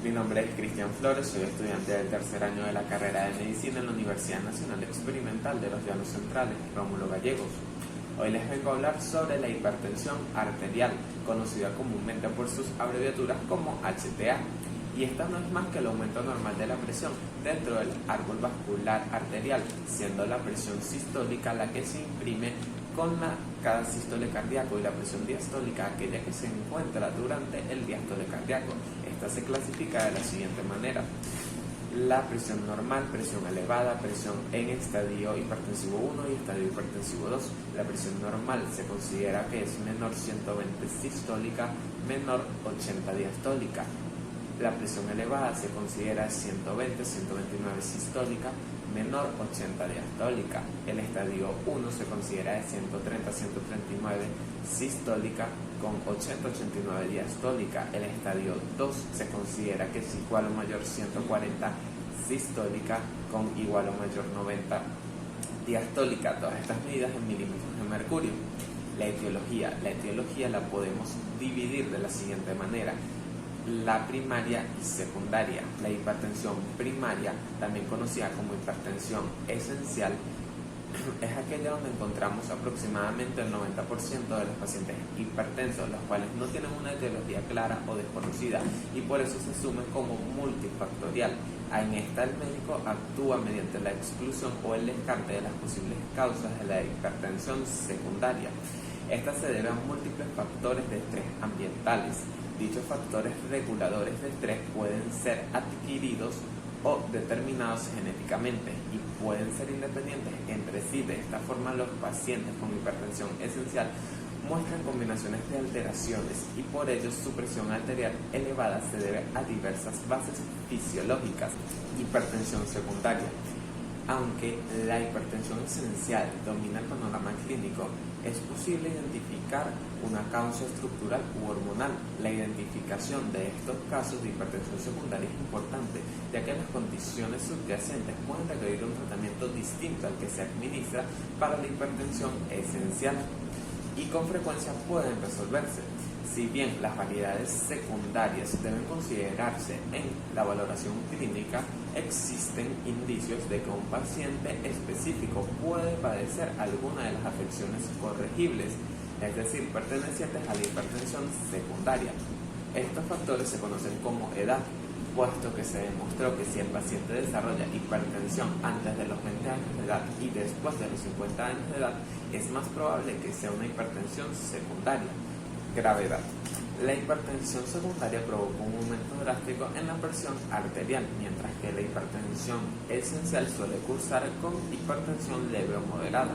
Mi nombre es Cristian Flores, soy estudiante del tercer año de la carrera de Medicina en la Universidad Nacional Experimental de los Llanos Centrales, Rómulo Gallegos. Hoy les vengo a hablar sobre la hipertensión arterial, conocida comúnmente por sus abreviaturas como HTA. Y esta no es más que el aumento normal de la presión dentro del árbol vascular arterial, siendo la presión sistólica la que se imprime con cada sístole cardíaco y la presión diastólica aquella que se encuentra durante el diástole cardíaco. Esta se clasifica de la siguiente manera: la presión normal, presión elevada, presión en estadio hipertensivo 1 y estadio hipertensivo 2. La presión normal se considera que es menor 120 sistólica, menor 80 diastólica. La presión elevada se considera 120, 129 sistólica, menor 80 diastólica. El estadio 1 se considera de 130, 139 sistólica con 80, 89 diastólica. El estadio 2 se considera que es igual o mayor 140 sistólica con igual o mayor 90 diastólica. Todas estas medidas en milímetros de mercurio. La etiología la podemos dividir de la siguiente manera: la primaria y secundaria. La hipertensión primaria, también conocida como hipertensión esencial, es aquella donde encontramos aproximadamente el 90% de los pacientes hipertensos, los cuales no tienen una etiología clara o desconocida y por eso se asume como multifactorial. En esta el médico actúa mediante la exclusión o el descarte de las posibles causas de la hipertensión secundaria. Esta se debe a múltiples factores de estrés ambientales. Dichos factores reguladores de estrés pueden ser adquiridos o determinados genéticamente y pueden ser independientes entre sí. De esta forma, los pacientes con hipertensión esencial muestran combinaciones de alteraciones y por ello su presión arterial elevada se debe a diversas bases fisiológicas. Hipertensión secundaria. Aunque la hipertensión esencial domina el panorama clínico, es posible identificar una causa estructural u hormonal. La identificación de estos casos de hipertensión secundaria es importante, ya que las condiciones subyacentes pueden requerir un tratamiento distinto al que se administra para la hipertensión esencial y con frecuencia pueden resolverse. Si bien las variedades secundarias deben considerarse en la valoración clínica, existen indicios de que un paciente específico puede padecer alguna de las afecciones corregibles, es decir, pertenecientes a la hipertensión secundaria. Estos factores se conocen como edad, puesto que se demostró que si el paciente desarrolla hipertensión antes de los 20 años de edad y después de los 50 años de edad, es más probable que sea una hipertensión secundaria. Gravedad. La hipertensión secundaria provoca un aumento drástico en la presión arterial, mientras que la hipertensión esencial suele cursar con hipertensión leve o moderada.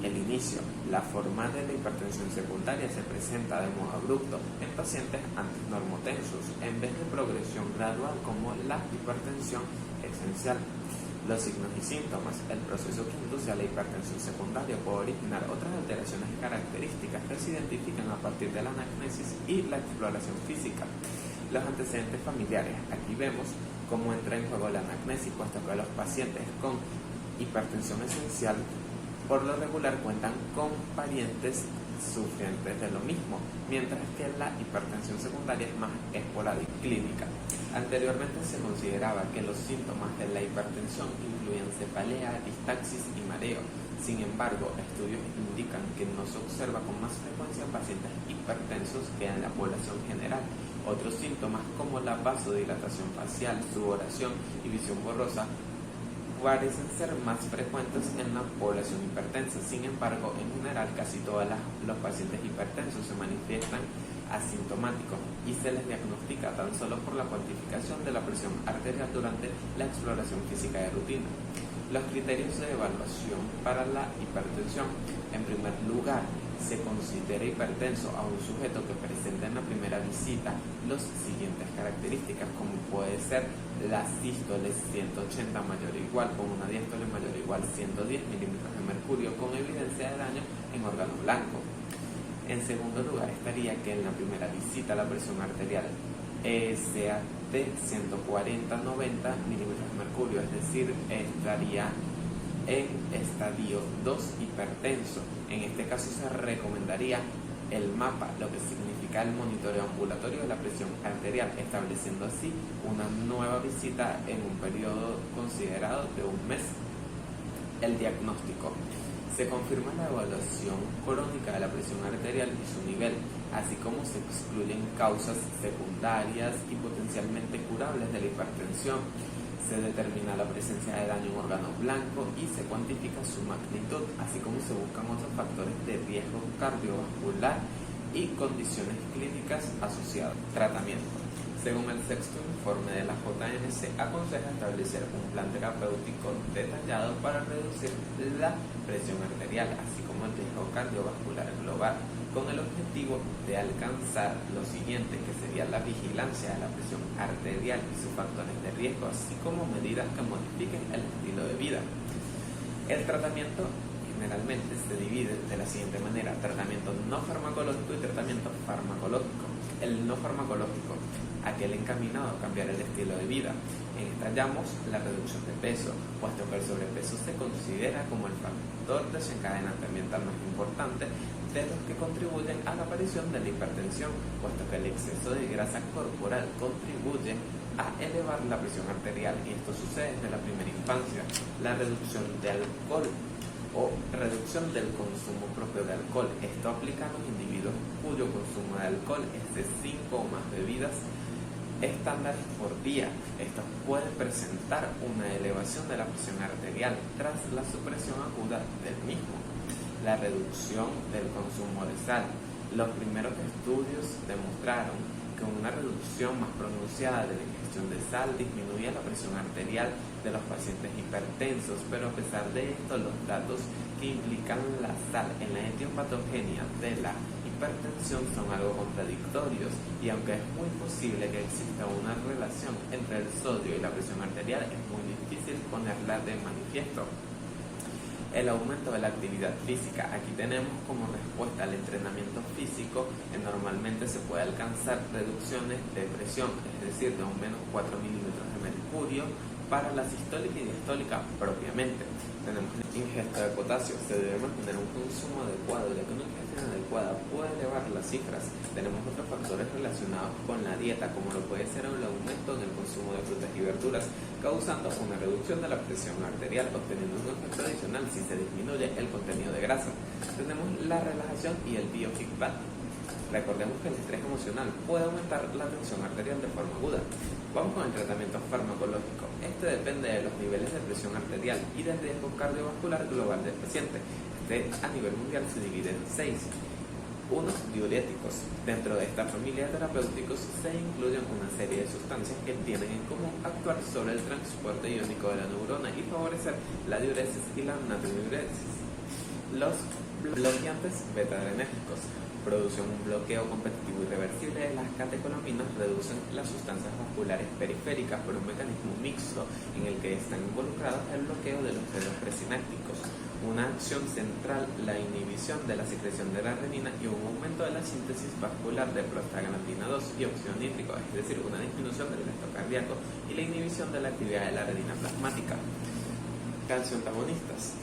El inicio. La forma de la hipertensión secundaria se presenta de modo abrupto en pacientes antes normotensos, en vez de progresión gradual como la hipertensión esencial. Los signos y síntomas. El proceso que induce a la hipertensión secundaria puede originar otras alteraciones características que se identifican a partir de la anamnesis y la exploración física. Los antecedentes familiares. Aquí vemos cómo entra en juego la anamnesis, puesto que los pacientes con hipertensión esencial por lo regular cuentan con parientes sufrientes de lo mismo, mientras que la hipertensión secundaria es más esporádica y clínica. Anteriormente se consideraba que los síntomas de la hipertensión incluían cefalea, distaxis y mareo. Sin embargo, estudios indican que no se observa con más frecuencia en pacientes hipertensos que en la población general. Otros síntomas como la vasodilatación facial, sudoración y visión borrosa parecen ser más frecuentes en la población hipertensa. Sin embargo, en general, casi todos los pacientes hipertensos se manifiestan asintomáticos y se les diagnostica tan solo por la cuantificación de la presión arterial durante la exploración física de rutina. Los criterios de evaluación para la hipertensión. En primer lugar, se considera hipertenso a un sujeto que presenta en la primera visita las siguientes características, como puede ser la sístole 180 mayor o igual con una diástole mayor o igual 110 milímetros de mercurio con evidencia de daño en órgano blanco. En segundo lugar estaría que en la primera visita la presión arterial sea de 140-90 milímetros de mercurio, es decir, estaría en estadio 2 hipertenso. En este caso se recomendaría el MAPA, lo que significa aplica el monitoreo ambulatorio de la presión arterial, estableciendo así una nueva visita en un periodo considerado de un mes. El diagnóstico. Se confirma la evaluación crónica de la presión arterial y su nivel, así como se excluyen causas secundarias y potencialmente curables de la hipertensión. Se determina la presencia de daño en órgano blanco y se cuantifica su magnitud, así como se buscan otros factores de riesgo cardiovascular y condiciones clínicas asociadas. Tratamiento. Según el sexto informe de la JNC, aconseja establecer un plan terapéutico detallado para reducir la presión arterial, así como el riesgo cardiovascular global, con el objetivo de alcanzar lo siguiente, que sería la vigilancia de la presión arterial y sus factores de riesgo, así como medidas que modifiquen el estilo de vida. El tratamiento generalmente se divide de la siguiente manera: tratamiento no farmacológico y tratamiento farmacológico. El no farmacológico, aquel encaminado a cambiar el estilo de vida. En esta hallamos la reducción de peso, puesto que el sobrepeso se considera como el factor desencadenante ambiental más importante de los que contribuyen a la aparición de la hipertensión, puesto que el exceso de grasa corporal contribuye a elevar la presión arterial, y esto sucede desde la primera infancia. La reducción de alcohol o reducción del consumo propio de alcohol. Esto aplica a los individuos cuyo consumo de alcohol es de 5 o más bebidas estándares por día. Esto puede presentar una elevación de la presión arterial tras la supresión aguda del mismo. La reducción del consumo de sal. Los primeros estudios demostraron que una reducción más pronunciada de la ingestión de sal disminuía la presión arterial de los pacientes hipertensos, pero a pesar de esto, los datos que implican la sal en la etiopatogenia de la hipertensión son algo contradictorios, y aunque es muy posible que exista una relación entre el sodio y la presión arterial, es muy difícil ponerla de manifiesto. El aumento de la actividad física. Aquí tenemos como respuesta al entrenamiento físico que normalmente se puede alcanzar reducciones de presión, es decir, de un menos 4 milímetros de mercurio para la sistólica y diastólica propiamente. Tenemos ingesta de potasio. Se debe mantener un consumo adecuado, ya que una ingesta inadecuada puede elevar las cifras. Tenemos otros factores relacionados con la dieta, como lo puede ser el aumento en el consumo de frutas y verduras, causando una reducción de la presión arterial, obteniendo un efecto adicional si se disminuye el contenido de grasa. Tenemos la relajación y el biofeedback. Recordemos que el estrés emocional puede aumentar la tensión arterial de forma aguda. Vamos con el tratamiento farmacológico. Este depende de los niveles de presión arterial y del riesgo cardiovascular global del paciente. Este a nivel mundial se divide en 6. Unos diuréticos. Dentro de esta familia de terapéuticos se incluyen una serie de sustancias que tienen en común actuar sobre el transporte iónico de la neurona y favorecer la diuresis y la natriuresis. Los bloqueantes beta-adrenérgicos producen un bloqueo competitivo irreversible de las catecolaminas, reducen las sustancias vasculares periféricas por un mecanismo mixto en el que están involucrados el bloqueo de los dedos presinápticos, una acción central, la inhibición de la secreción de la renina y un aumento de la síntesis vascular de prostaglandina 2 y óxido nítrico, es decir, una disminución del gasto cardíaco y la inhibición de la actividad de la renina plasmática. Calcioantagonistas.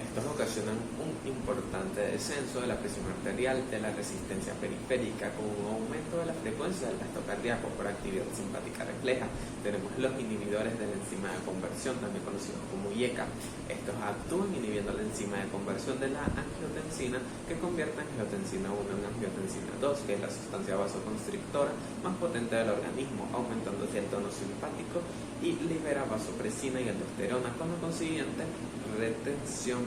Estos ocasionan un importante descenso de la presión arterial, de la resistencia periférica, con un aumento de la frecuencia del gasto cardíaco por actividad simpática refleja. Tenemos los inhibidores de la enzima de conversión, también conocidos como IECA. Estos actúan inhibiendo la enzima de conversión de la angiotensina, que convierte angiotensina 1 en angiotensina 2, que es la sustancia vasoconstrictora más potente del organismo, aumentando así el tono simpático y libera vasopresina y aldosterona, con la consiguiente retención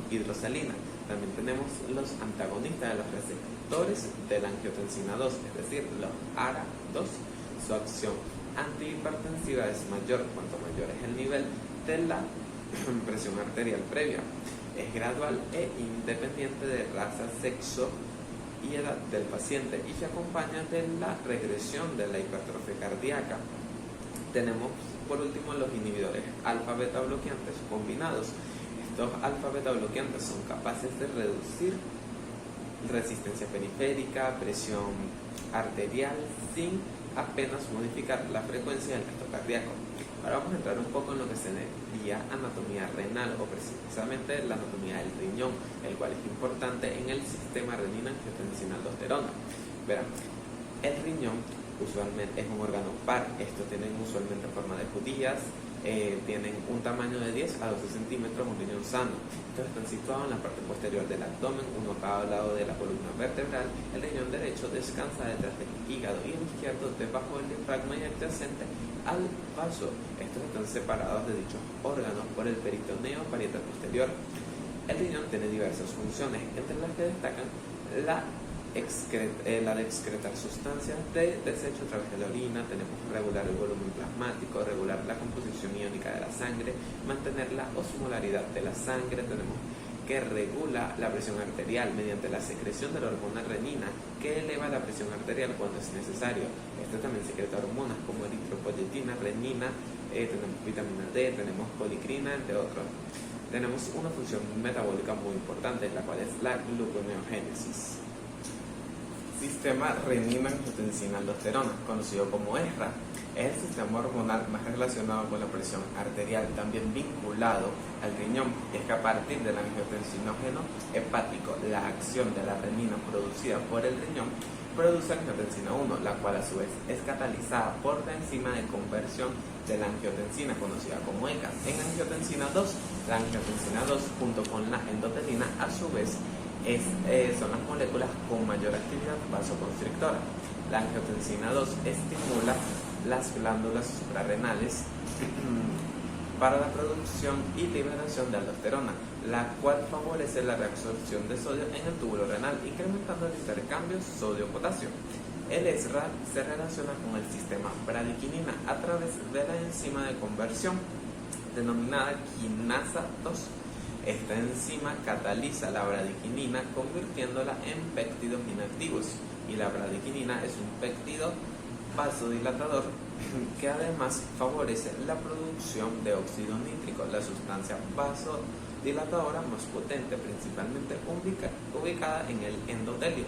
hidrosalina. También tenemos los antagonistas de los receptores de la angiotensina 2, es decir, los ARA2. Su acción antihipertensiva es mayor cuanto mayor es el nivel de la presión arterial previa. Es gradual e independiente de raza, sexo y edad del paciente y se acompaña de la regresión de la hipertrofia cardíaca. Tenemos por último los inhibidores alfa-beta bloqueantes combinados. Estos alfa-beta bloqueantes son capaces de reducir resistencia periférica, presión arterial sin apenas modificar la frecuencia del gasto cardíaco. Ahora vamos a entrar un poco en lo que sería anatomía renal, o precisamente la anatomía del riñón, el cual es importante en el sistema renina-angiotensina-aldosterona. Verán, el riñón usualmente es un órgano par. Estos tienen usualmente forma de judías, tienen un tamaño de 10 a 12 centímetros, un riñón sano. Estos están situados en la parte posterior del abdomen, uno a cada lado de la columna vertebral. El riñón derecho descansa detrás del hígado y el izquierdo debajo del diafragma y adyacente al vaso. Estos están separados de dichos órganos por el peritoneo parietal posterior. El riñón tiene diversas funciones, entre las que destacan la de excretar sustancias de desecho a través de la orina. Tenemos regular el volumen plasmático, regular la composición iónica de la sangre, mantener la osmolaridad de la sangre. Tenemos que regula la presión arterial mediante la secreción de la hormona renina, que eleva la presión arterial cuando es necesario. Este también secreta hormonas como eritropoyetina, renina, tenemos vitamina D, tenemos colicrina, entre otros. Tenemos una función metabólica muy importante, la cual es la gluconeogénesis. Sistema renina-angiotensina-aldosterona, conocido como ESRA, es el sistema hormonal más relacionado con la presión arterial, también vinculado al riñón. Y es que a partir del angiotensinógeno hepático, la acción de la renina producida por el riñón produce angiotensina 1, la cual a su vez es catalizada por la enzima de conversión de la angiotensina, conocida como ECA, en angiotensina 2. La angiotensina 2, junto con la endotelina, a su vez son las moléculas con mayor actividad vasoconstrictora. La angiotensina 2 estimula las glándulas suprarrenales para la producción y liberación de aldosterona, la cual favorece la reabsorción de sodio en el túbulo renal, incrementando el intercambio sodio-potasio. El ESRA se relaciona con el sistema bradiquinina a través de la enzima de conversión denominada quinasa 2. Esta enzima cataliza la bradiquinina convirtiéndola en péptidos inactivos, y la bradiquinina es un péptido vasodilatador que además favorece la producción de óxido nítrico, la sustancia vasodilatadora más potente, principalmente ubicada en el endotelio.